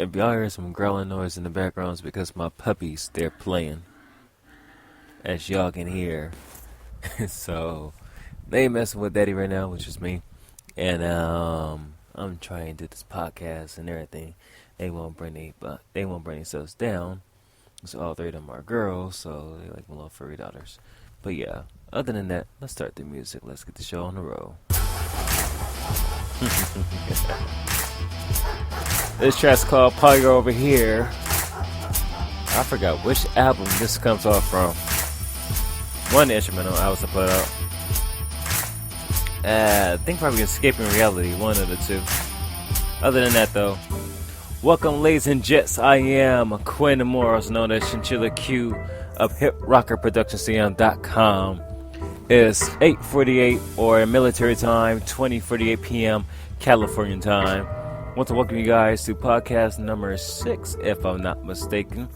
If y'all hear some growling noise in the background, it's because my puppies, they're playing. As y'all can hear. So, they messing with Daddy right now, which is me. And I'm trying to do this podcast and everything. They won't bring themselves down. So all three of them are girls, so they like my little furry daughters. But yeah, other than that, let's start the music. Let's get the show on the road. This track's called Polygar Over Here. I forgot which album this comes off from. One of the instrumental albums I put out. I think probably Escaping Reality, one of the two. Other than that though, welcome ladies and gents, I am Quinn Morris, known as Chinchilla Q of HipRockerProductionCM.com. It's 8:48 or military time, 20:48 p.m. Californian time. I want to welcome you guys to podcast number 6, if I'm not mistaken.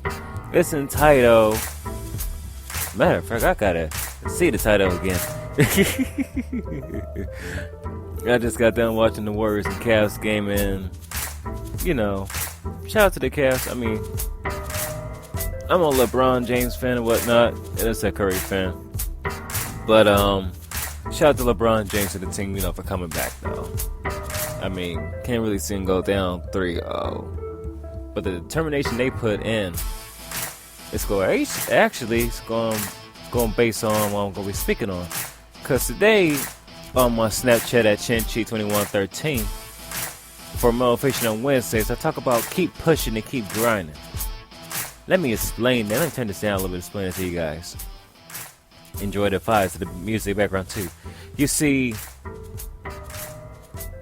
It's entitled, matter of fact, I gotta see the title again. I just got done watching the Warriors and Cavs game, and you know, shout out to the Cavs. I mean, I'm a LeBron James fan and whatnot, and it's a Curry fan. But shout out to LeBron James and the team, for coming back though. I mean, can't really see him go down 3-0. But the determination they put in, it's going based on what I'm going to be speaking on. Because today, on my Snapchat at Chinchi2113, for Motivation on Wednesdays, I talk about keep pushing and keep grinding. Let me explain that. Let me turn this down a little bit, explain it to you guys. Enjoy the vibes of the music background too. You see,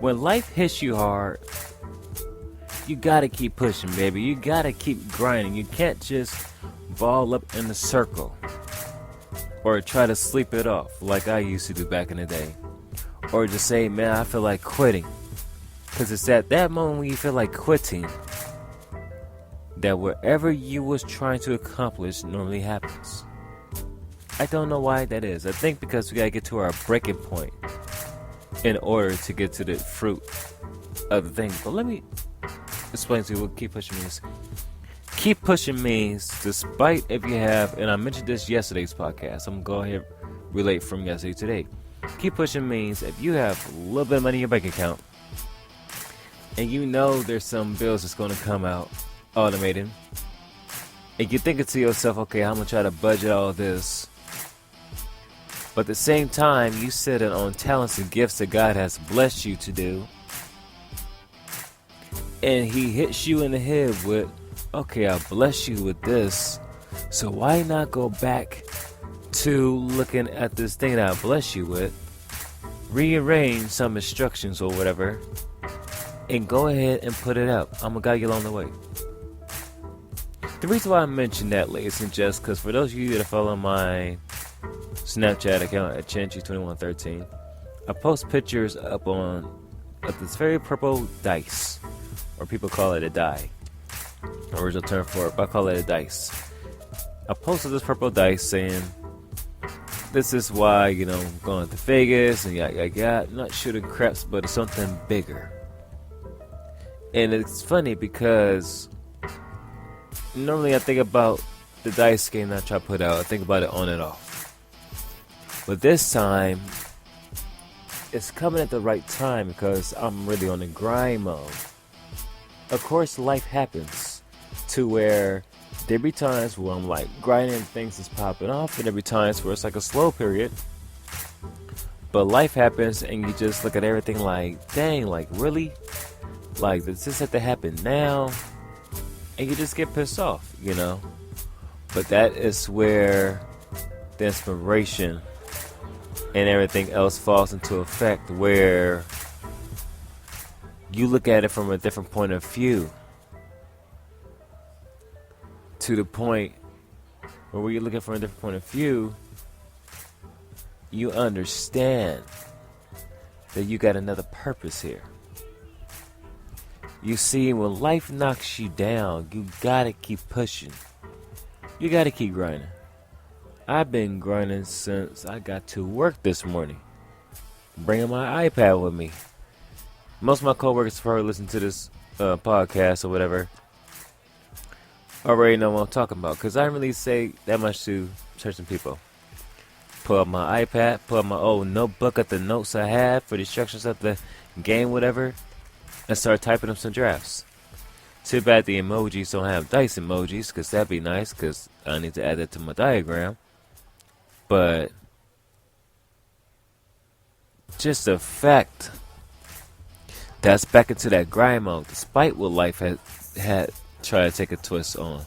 when life hits you hard, you gotta keep pushing, baby. You gotta keep grinding. You can't just ball up in a circle or try to sleep it off like I used to do back in the day, or just say, man, I feel like quitting. Because it's at that moment when you feel like quitting that whatever you was trying to accomplish normally happens. I don't know why that is. I think because we gotta get to our breaking point in order to get to the fruit of the thing. But let me explain to you what keep pushing means. Keep pushing means, despite if you have, and I mentioned this yesterday's podcast, I'm going to go ahead and relate from yesterday to today. Keep pushing means if you have a little bit of money in your bank account and you know there's some bills that's going to come out automated, and you're thinking to yourself, okay, I'm going to try to budget all this. But at the same time, you sit on talents and gifts that God has blessed you to do, and He hits you in the head with, okay, I bless you with this, so why not go back to looking at this thing that I bless you with, rearrange some instructions or whatever, and go ahead and put it up. I'm going to guide you along the way. The reason why I mentioned that, ladies and gents, because for those of you that follow my Snapchat account at Chinchi2113, I post pictures up on this very purple dice, or people call it a die. Original term for it, but I call it a dice. I posted this purple dice saying, this is why, I'm going to Vegas and yada. Not shooting craps, but it's something bigger. And it's funny because normally I think about the dice game that I try to put out. I think about it on and off. But this time, it's coming at the right time because I'm really on the grind mode. Of course, life happens to where there be times where I'm like grinding and things is popping off, and there be times where it's like a slow period. But life happens and you just look at everything like, dang, like really? Like, does this have to happen now? And you just get pissed off, But that is where the inspiration and everything else falls into effect, where you look at it from a different point of view, to the point where when you're looking from a different point of view, you understand that you got another purpose here. You see, when life knocks you down, you gotta keep pushing. You gotta keep grinding. I've been grinding since I got to work this morning, bringing my iPad with me. Most of my coworkers probably listen to this podcast or whatever. already know what I'm talking about, because I didn't really say that much to certain people. Pull up my iPad, pull up my old notebook at the notes I had for the instructions of the game, whatever, and start typing up some drafts. Too bad the emojis don't have dice emojis, because that'd be nice, because I need to add that to my diagram. But just the fact that's back into that grind mode, despite what life had tried to take a twist on.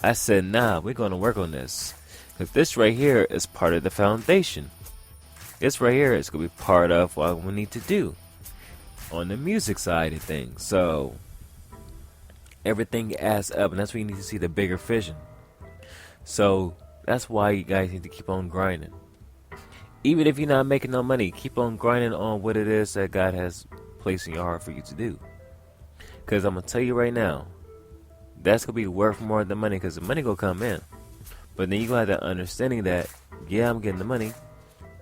I said, nah, we're going to work on this. Because this right here is part of the foundation. This right here is going to be part of what we need to do on the music side of things. So everything adds up, and that's where you need to see the bigger vision. So that's why you guys need to keep on grinding. Even if you're not making no money, keep on grinding on what it is that God has placed in your heart for you to do. Because I'm going to tell you right now, that's going to be worth more than money, because the money going to come in. But then you got that understanding that, yeah, I'm getting the money,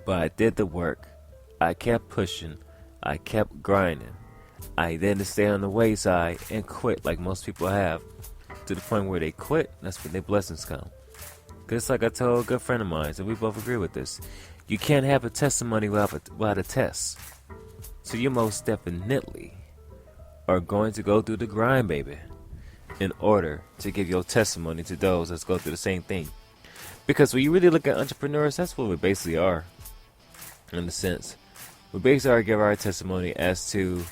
but I did the work. I kept pushing. I kept grinding. I didn't stay on the wayside and quit like most people have. To the point where they quit, that's when their blessings come. Because like I told a good friend of mine, and we both agree with this, you can't have a testimony without a test. So you most definitely are going to go through the grind, baby, in order to give your testimony to those that go through the same thing. Because when you really look at entrepreneurs, that's what we basically are. In a sense, we basically are give our testimony as to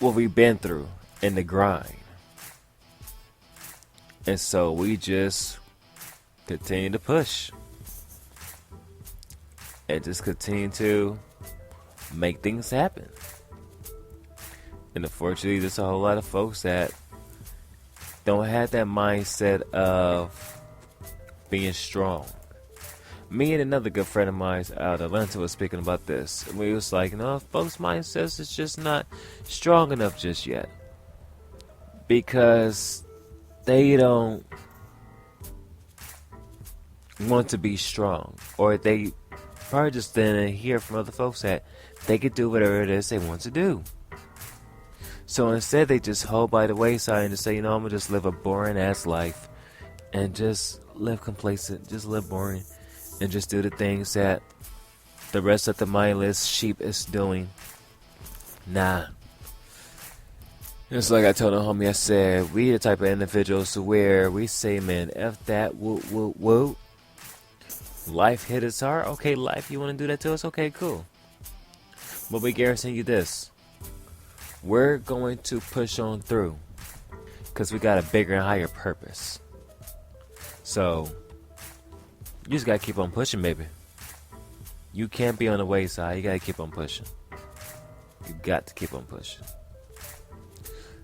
what we've been through in the grind. And so we just continue to push. And just continue to make things happen. And unfortunately, there's a whole lot of folks that don't have that mindset of being strong. Me and another good friend of mine out of Atlanta was speaking about this. And we was like, folks' mindsets is just not strong enough just yet. Because they don't want to be strong. Or they probably just didn't hear from other folks that they could do whatever it is they want to do. So instead, they just hold by the wayside and just say, I'm going to just live a boring ass life and just live complacent, just live boring, and just do the things that the rest of the mindless sheep is doing. Nah. It's like I told a homie, I said, we the type of individuals to where we say, man, F that, woo. Life hit us hard. Okay, life, you want to do that to us? Okay, cool. But we guarantee you this. We're going to push on through because we got a bigger and higher purpose. So, you just got to keep on pushing, baby. You can't be on the wayside. You got to keep on pushing. You got to keep on pushing.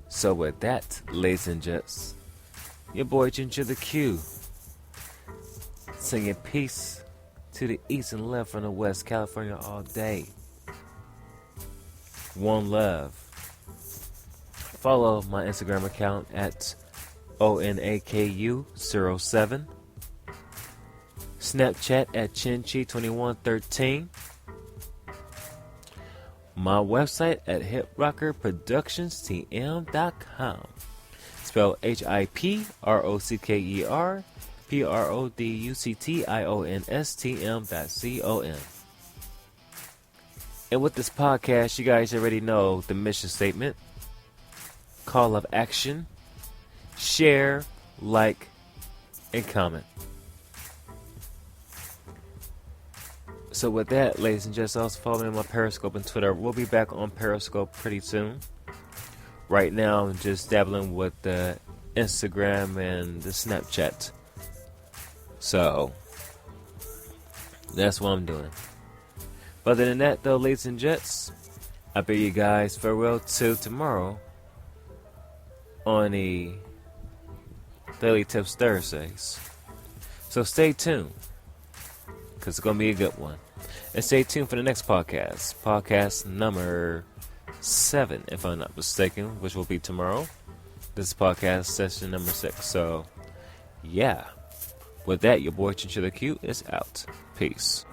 So, with that, ladies and gents, your boy Ginger the Q, singing peace to the east and left from the west, California all day. One love. Follow my Instagram account at ONAKU07. Snapchat at Chinchi2113. My website at hiprockerproductionstm.com. Spell HIPROCKERPRODUCTIONSTM.com. And with this podcast, you guys already know the mission statement. Call of action. Share, like, and comment. So with that, ladies and gents, also follow me on my Periscope and Twitter. We'll be back on Periscope pretty soon. Right now, I'm just dabbling with the Instagram and the Snapchat. So, that's what I'm doing. But other than that, though, ladies and gents, I bid you guys farewell till tomorrow on the Daily Tips Thursdays. So stay tuned, because it's going to be a good one. And stay tuned for the next podcast. Podcast number 7, if I'm not mistaken, which will be tomorrow. This is podcast session number 6. So, yeah. With that, your boy Chinchilla Q is out. Peace.